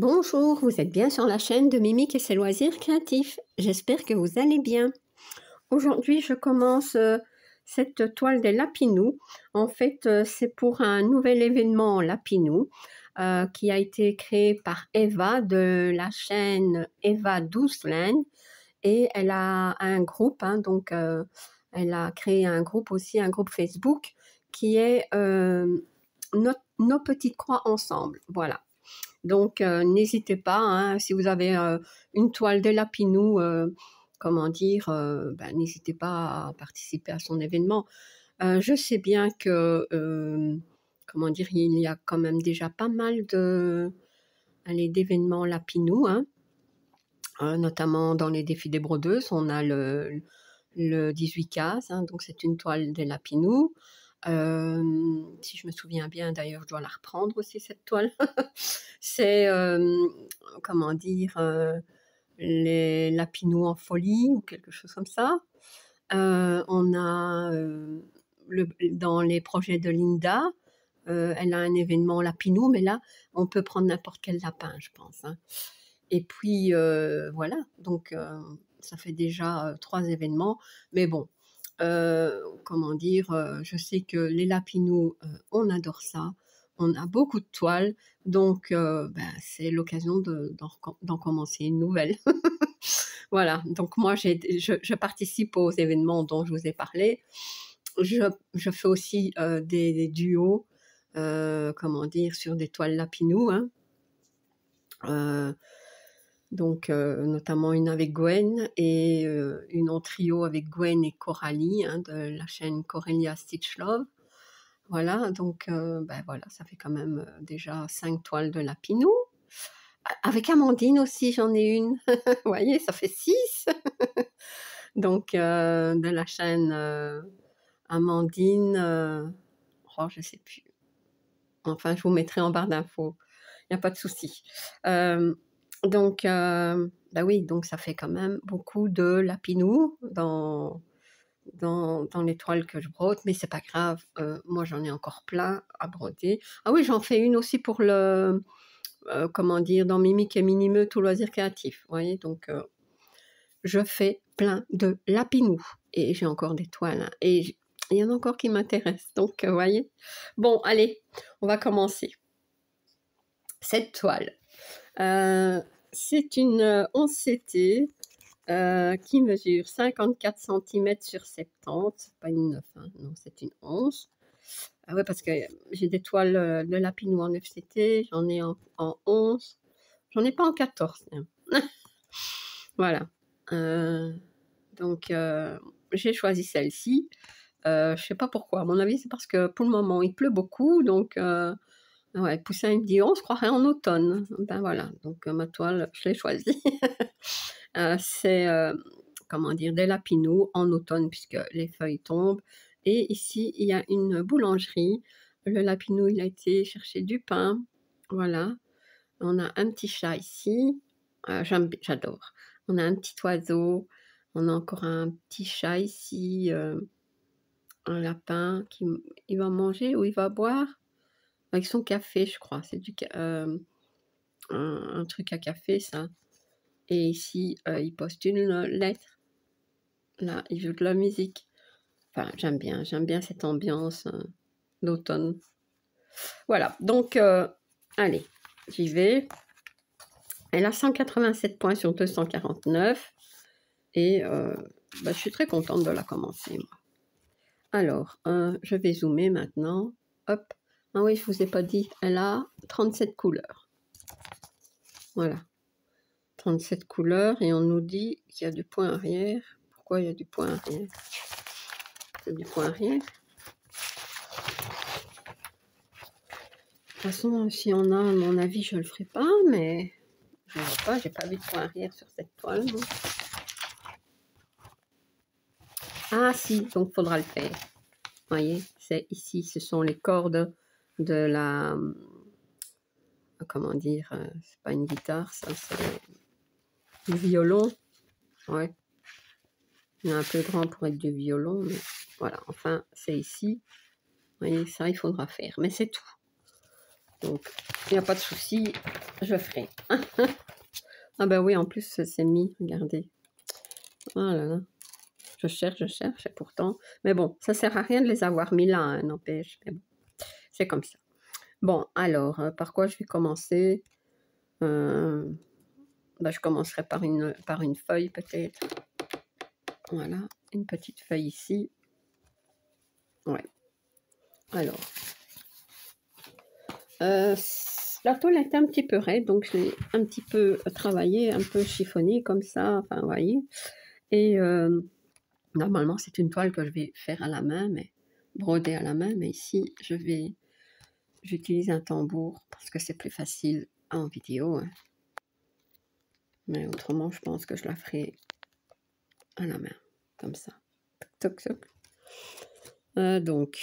Bonjour, vous êtes bien sur la chaîne de Mimique et ses loisirs créatifs. J'espère que vous allez bien. Aujourd'hui, je commence cette toile des Lapinous. En fait, c'est pour un nouvel événement Lapinous qui a été créé par Eva de la chaîne Eva Douceland. Et elle a un groupe, donc elle a créé un groupe aussi, un groupe Facebook qui est nos petites croix ensemble. Voilà. Donc, n'hésitez pas, hein, si vous avez une toile de Lapinous, comment dire, n'hésitez pas à participer à son événement. Je sais bien que, comment dire, il y a quand même déjà pas mal d'événements Lapinous, hein, notamment dans les défis des brodeuses. On a le 18 cases, hein, donc c'est une toile des Lapinous. Si je me souviens bien, d'ailleurs, je dois la reprendre aussi, cette toile. C'est, comment dire, les Lapinous en folie ou quelque chose comme ça. On a dans les projets de Linda, elle a un événement Lapinous, mais là, on peut prendre n'importe quel lapin, je pense, hein. Et puis, voilà, donc ça fait déjà 3 événements. Mais bon, comment dire, je sais que les Lapinous, on adore ça. On a beaucoup de toiles, donc c'est l'occasion d'en commencer une nouvelle. Voilà, donc moi je participe aux événements dont je vous ai parlé. Je fais aussi des duos, comment dire, sur des toiles Lapinous, hein. Donc notamment une avec Gwen et une en trio avec Gwen et Coralie, hein, de la chaîne Corelia Stitch Love. Voilà, donc voilà, ça fait quand même déjà 5 toiles de Lapinous. Avec Amandine aussi, j'en ai une. Vous voyez, ça fait 6. Donc de la chaîne Amandine, oh, je sais plus. Enfin, je vous mettrai en barre d'infos. Il n'y a pas de souci. Donc, oui, donc ça fait quand même beaucoup de Lapinous dans les toiles que je brode, mais c'est pas grave. Moi, j'en ai encore plein à broder. Ah oui, j'en fais une aussi pour le, comment dire, dans Mimique et Minimeux, tout loisir créatif. Vous voyez, donc je fais plein de Lapinous et j'ai encore des toiles, hein, et il y en a encore qui m'intéressent. Donc, vous voyez. Bon, allez, on va commencer. Cette toile. C'est une 11 CT qui mesure 54 cm sur 70. C'est pas une 9, hein, non, c'est une 11. Ah ouais, parce que j'ai des toiles de Lapinous en FCT, j'en ai en 11. J'en ai pas en 14. Hein. Voilà. Donc, j'ai choisi celle-ci. Je sais pas pourquoi. À mon avis, c'est parce que pour le moment, il pleut beaucoup. Donc, ouais, Poussin, il me dit, on se croirait en automne. Ben voilà. Donc, ma toile, je l'ai choisie. C'est, comment dire, des Lapinous en automne, puisque les feuilles tombent. Et ici, il y a une boulangerie. Le Lapinous, il a été chercher du pain. Voilà. On a un petit chat ici. J'adore. On a un petit oiseau. On a encore un petit chat ici. Un lapin qui il va manger ou il va boire avec son café, je crois. C'est un truc à café, ça. Et ici, il poste une lettre. Là, il joue de la musique. Enfin, j'aime bien cette ambiance d'automne. Voilà, donc, allez, j'y vais. Elle a 187 points sur 249. Et je suis très contente de la commencer, moi. Alors, je vais zoomer maintenant. Hop. Ah oui, je ne vous ai pas dit, elle a 37 couleurs. Voilà. 37 couleurs et on nous dit qu'il y a du point arrière. Pourquoi il y a du point arrière? C'est du point arrière. De toute façon, si on a, à mon avis, je ne le ferai pas, mais je ne vois pas, j'ai pas vu de point arrière sur cette toile. Non. Ah si, donc il faudra le faire. Vous voyez, c'est ici, ce sont les cordes de la... Comment dire, c'est pas une guitare, ça, c'est du violon. Ouais. Il est un peu grand pour être du violon, mais voilà, enfin, c'est ici. Vous voyez, ça, il faudra faire, mais c'est tout. Donc, il n'y a pas de souci, je ferai. Ah ben oui, en plus, c'est mis, regardez. Oh là là. Je cherche, et pourtant... Mais bon, ça sert à rien de les avoir mis là, hein, n'empêche. Mais bon, c'est comme ça. Bon, alors, par quoi je vais commencer? Ben, je commencerai par une feuille, peut-être. Voilà, une petite feuille ici. Ouais. Alors, la toile est un petit peu raide, donc je l'ai un petit peu travaillé, un peu chiffonné comme ça, enfin, vous voyez. Et normalement, c'est une toile que je vais faire à la main, mais broder à la main, mais ici, j'utilise un tambour parce que c'est plus facile en vidéo. Hein. Mais autrement, je pense que je la ferai à la main, comme ça. Toc, toc, toc. Donc,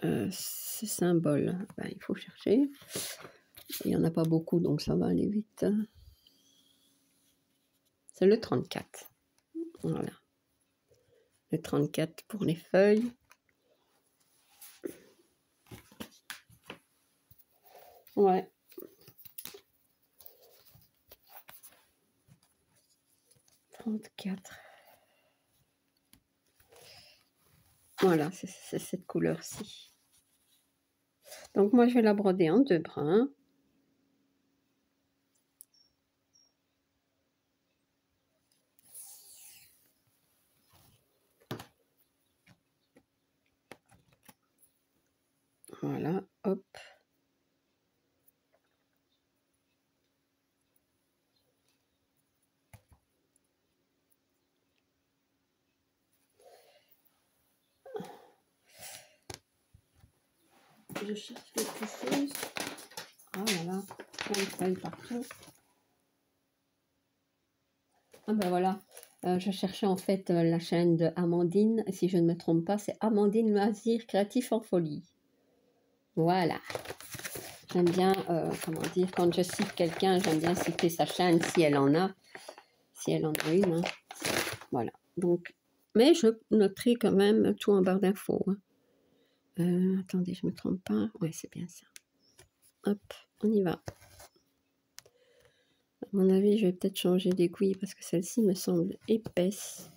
ce symbole, ben, il faut chercher. Il n'y en a pas beaucoup, donc ça va aller vite. C'est le 34. Voilà. Le 34 pour les feuilles. Ouais. Voilà, c'est cette couleur-ci. Donc moi, je vais la broder en 2 brins. Voilà, hop. Je cherche quelque chose. Ah voilà, plein de feuilles partout. Ah ben voilà, je cherchais en fait la chaîne de Amandine. Si je ne me trompe pas, c'est Amandine Loisirs Créatifs en Folie. Voilà. J'aime bien, comment dire, quand je cite quelqu'un, j'aime bien citer sa chaîne si elle en a. Si elle en a une. Hein. Voilà. Donc, mais je noterai quand même tout en barre d'infos. Hein. Attendez, je ne me trompe pas. Ouais, c'est bien ça. Hop, on y va. À mon avis, je vais peut-être changer d'aiguille parce que celle-ci me semble épaisse.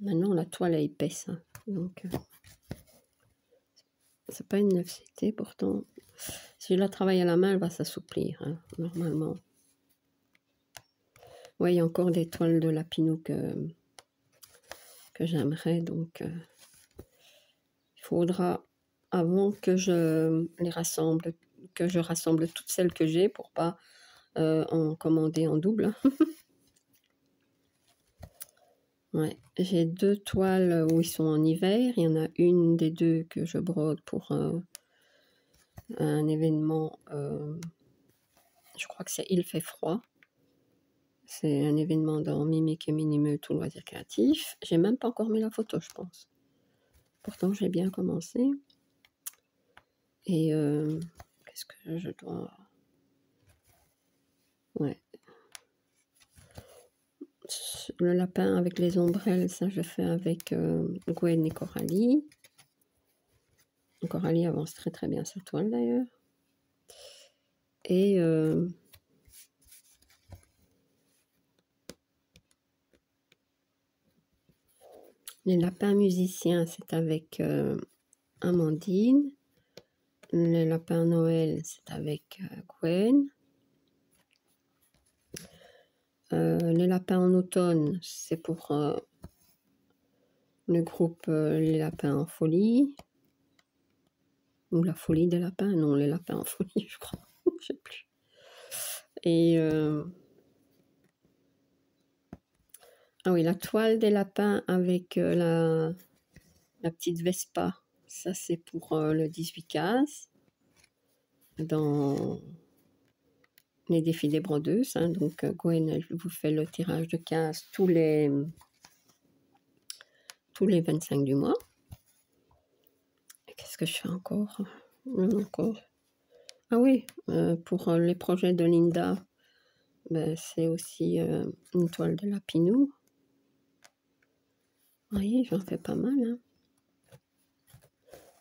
Maintenant, la toile est épaisse. Hein. Donc, c'est pas une 9CT pourtant. Si je la travaille à la main, elle va s'assouplir, hein, normalement. Ouais, il y a encore des toiles de Lapinou que j'aimerais, donc il faudra, avant que je les rassemble, que je rassemble toutes celles que j'ai pour pas en commander en double. Ouais, j'ai 2 toiles où ils sont en hiver. Il y en a une des 2 que je brode pour un événement, je crois que c'est Il fait froid. C'est un événement dans Mimique et Minimeux, tout loisir créatif. J'ai même pas encore mis la photo, je pense. Pourtant, j'ai bien commencé. Et qu'est-ce que je dois... Ouais. Le lapin avec les ombrelles, ça je fais avec Gwen et Coralie. Coralie avance très très bien sa toile d'ailleurs. Et les lapins musiciens, c'est avec Amandine. Le lapin Noël, c'est avec Gwen. Les lapins en automne, c'est pour le groupe Les Lapins en Folie. Ou la folie des lapins, non, les lapins en folie, je crois. Je sais plus. Et ah oui, la toile des lapins avec la petite Vespa. Ça, c'est pour le 18-15. Dans les défis des brodeuses. Hein. Donc, Gwen, elle vous fait le tirage de 15 tous les 25 du mois. Qu'est-ce que je fais encore? Ah oui, pour les projets de Linda, ben, c'est aussi une toile de Lapinou. Vous voyez, j'en fais pas mal. Hein.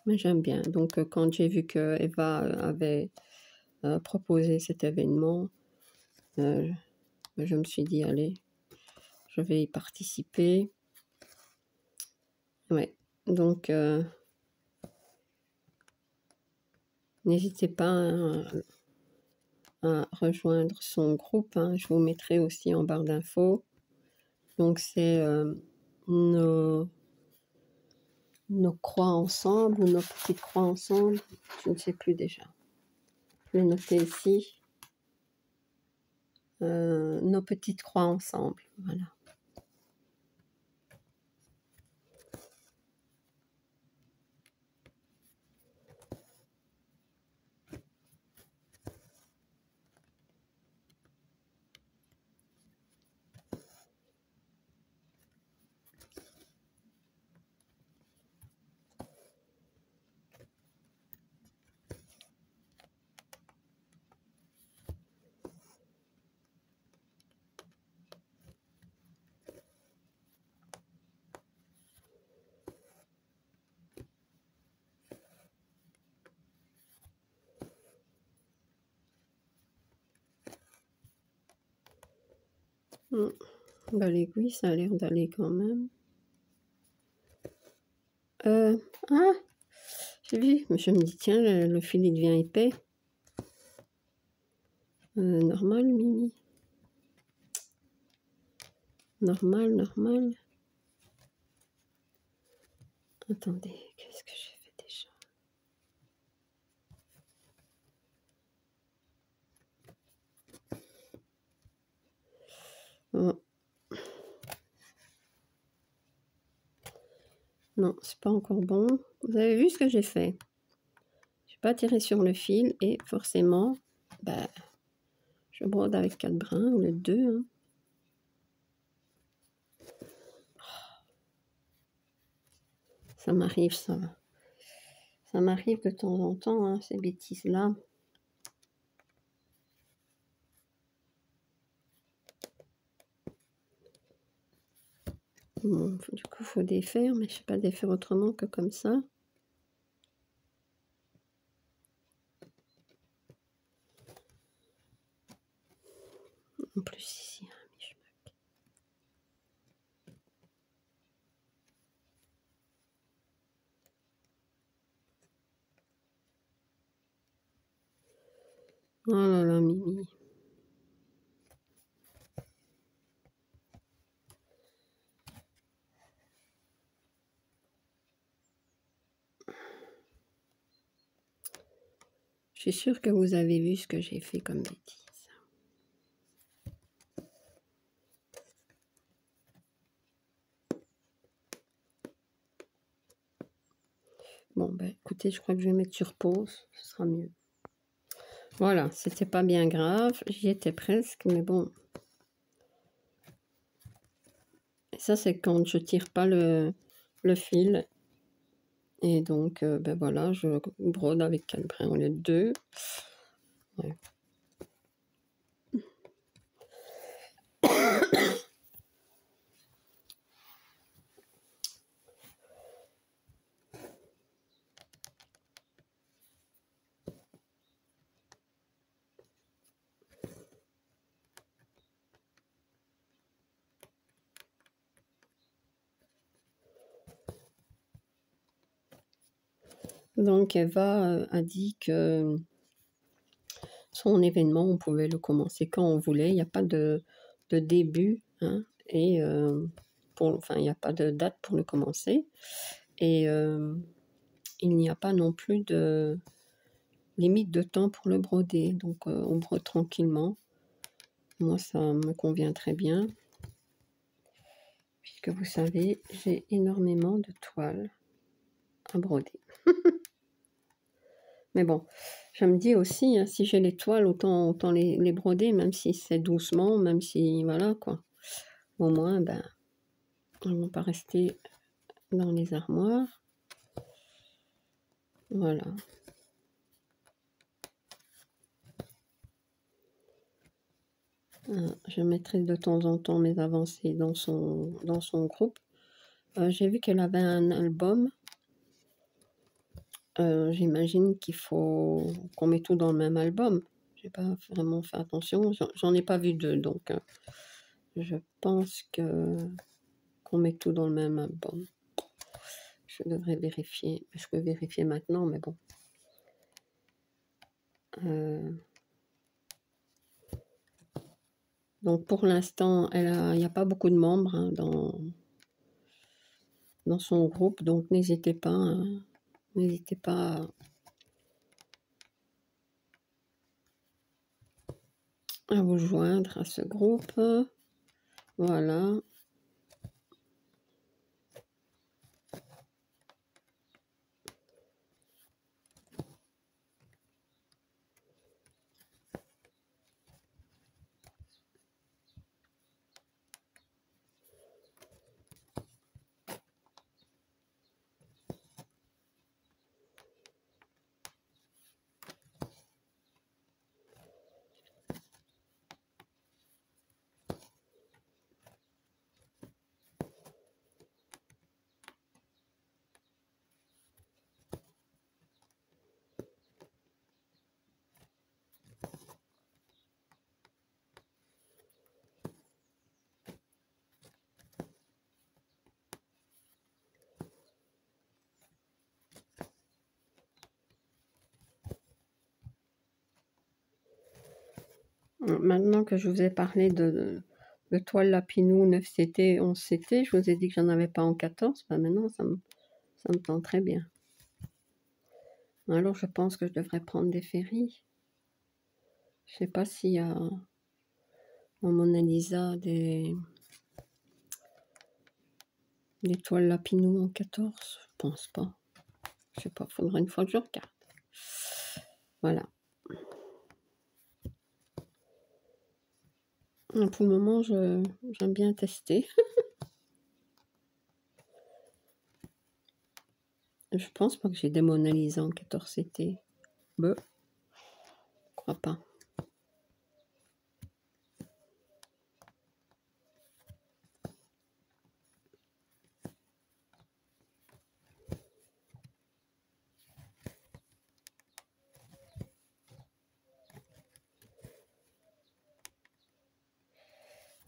Mais j'aime bien. Donc, quand j'ai vu que Eva avait proposé cet événement, je me suis dit, allez, je vais y participer. Ouais. Donc, n'hésitez pas à rejoindre son groupe. Hein. Je vous mettrai aussi en barre d'infos. Donc, c'est nos croix ensemble ou nos petites croix ensemble. Je ne sais plus déjà. Je vais noter ici. Nos petites croix ensemble. Voilà. Bah, l'aiguille, ça a l'air d'aller quand même. Ah, j'ai vu, mais je me dis, tiens, le fil, il devient épais. Normal, Mimi. Normal. Attendez, qu'est-ce que j'ai fait déjà? Oh. Non, c'est pas encore bon. Vous avez vu ce que j'ai fait? J'ai pas tiré sur le fil et forcément, bah, je brode avec 4 brins au lieu de 2. Hein. Ça m'arrive, ça. Ça m'arrive de temps en temps, hein, ces bêtises-là. Bon, du coup, il faut défaire, mais je ne sais pas défaire autrement que comme ça. En plus, ici, un mishmac. Oh là là, Mimi. Je suis sûre que vous avez vu ce que j'ai fait comme bêtise. Bon, ben écoutez, je crois que je vais mettre sur pause, ce sera mieux. Voilà, c'était pas bien grave, j'y étais presque, mais bon. Et ça, c'est quand je tire pas le fil. Et donc, ben voilà, je brode avec 4 brins au lieu de 2. Ouais. Donc, Eva a dit que son événement, on pouvait le commencer quand on voulait. Il n'y a pas de début. Hein, et il n'y a pas de date pour le commencer. Et il n'y a pas non plus de limite de temps pour le broder. Donc, on brode tranquillement. Moi, ça me convient très bien. Puisque vous savez, j'ai énormément de toiles à broder. Mais bon, je me dis aussi, hein, si j'ai les toiles, autant les broder, même si c'est doucement, même si, voilà, quoi. Au moins, ben, elles ne vont pas rester dans les armoires. Voilà. Je mettrai de temps en temps mes avancées dans son groupe. J'ai vu qu'elle avait un album. j'imagine qu'il faut qu'on met tout dans le même album. J'ai pas vraiment fait attention, j'en ai pas vu 2, donc je pense qu'on met tout dans le même album. Je devrais vérifier. Je peux vérifier maintenant, mais bon. Donc pour l'instant, il n'y a pas beaucoup de membres hein, dans son groupe, donc n'hésitez pas, à vous joindre à ce groupe. Voilà. Maintenant que je vous ai parlé de toile Lapinou 9CT, 11CT, je vous ai dit que j'en avais pas en 14, ben maintenant ça me tend très bien. Alors je pense que je devrais prendre des ferries. Je sais pas s'il y a en Mona Lisa des toiles Lapinou en 14, je pense pas. Je sais pas, faudra une fois que je regarde. Voilà. Pour le moment, j'aime bien tester. Je pense pas que j'ai des Mona Lisa en 14CT. Je crois pas.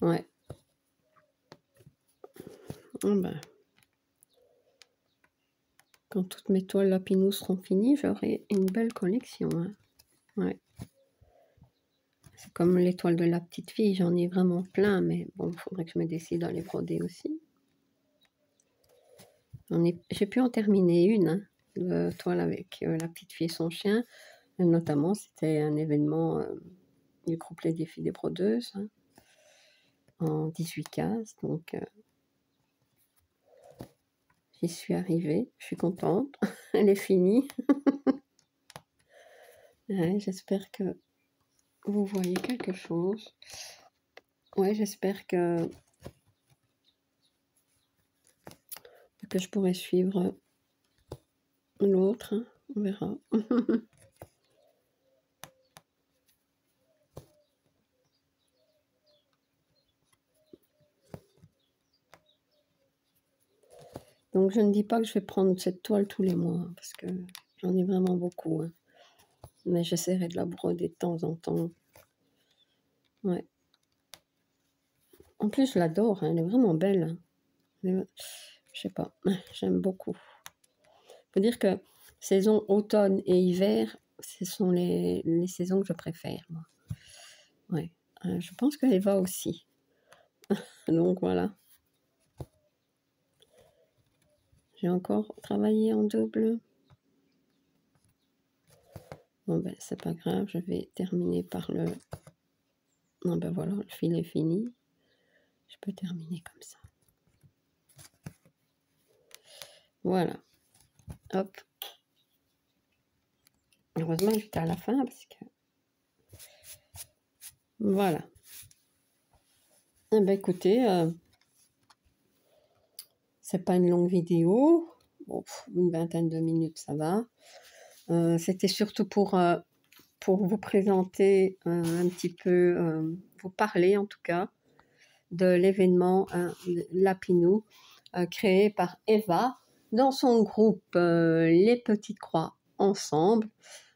Ouais. Oh ben. Quand toutes mes toiles Lapinou seront finies, j'aurai une belle collection. Hein. Ouais. C'est comme les toiles de la petite fille, j'en ai vraiment plein, mais bon, il faudrait que je me décide à les broder aussi. J'ai pu en terminer une, hein, de toile avec la petite fille et son chien. Et notamment, c'était un événement du groupe Les Défis des Brodeuses, hein, en 18 cases. Donc, j'y suis arrivée, je suis contente. Elle est finie. Ouais, j'espère que vous voyez quelque chose. Ouais, j'espère que je pourrai suivre l'autre. Hein. On verra. Donc, je ne dis pas que je vais prendre cette toile tous les mois, parce que j'en ai vraiment beaucoup. Hein. Mais j'essaierai de la broder de temps en temps. Ouais. En plus, je l'adore, hein, elle est vraiment belle. Je sais pas, j'aime beaucoup. Faut dire que saison automne et hiver, ce sont les saisons que je préfère, moi. Ouais. Je pense que Eva aussi. Donc voilà. J'ai encore travaillé en double. Bon ben c'est pas grave, je vais terminer par le... Non ben voilà, le fil est fini. Je peux terminer comme ça. Voilà. Hop. Heureusement que j'étais à la fin parce que... Voilà. Eh ben écoutez, c'est pas une longue vidéo. Bon, une vingtaine de minutes, ça va. C'était surtout pour vous présenter un petit peu, vous parler en tout cas, de l'événement Lapinou créé par Eva, dans son groupe Les Petites Croix Ensemble.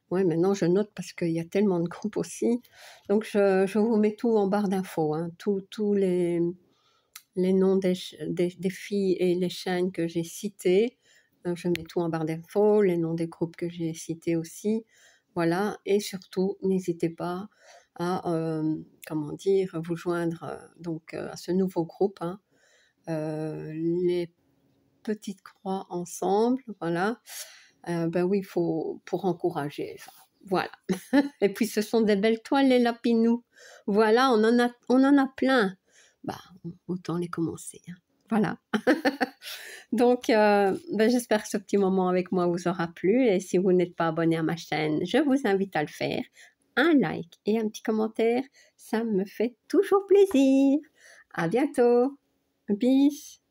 Ouais, maintenant je note parce qu'il y a tellement de groupes aussi. Donc je vous mets tout en barre d'infos, hein, tous les noms des filles et les chaînes que j'ai citées. Je mets tout en barre d'infos, les noms des groupes que j'ai cités aussi. Voilà, et surtout, n'hésitez pas à, comment dire, vous joindre donc à ce nouveau groupe, hein, les Petites Croix Ensemble, voilà. Ben oui, il faut pour encourager, enfin, voilà. Et puis ce sont des belles toiles, les lapinous. Voilà, on en a plein. Bah, autant les commencer, hein. Voilà. Donc, ben, j'espère que ce petit moment avec moi vous aura plu. Et si vous n'êtes pas abonné à ma chaîne, je vous invite à le faire. Un like et un petit commentaire, ça me fait toujours plaisir. À bientôt. Bis.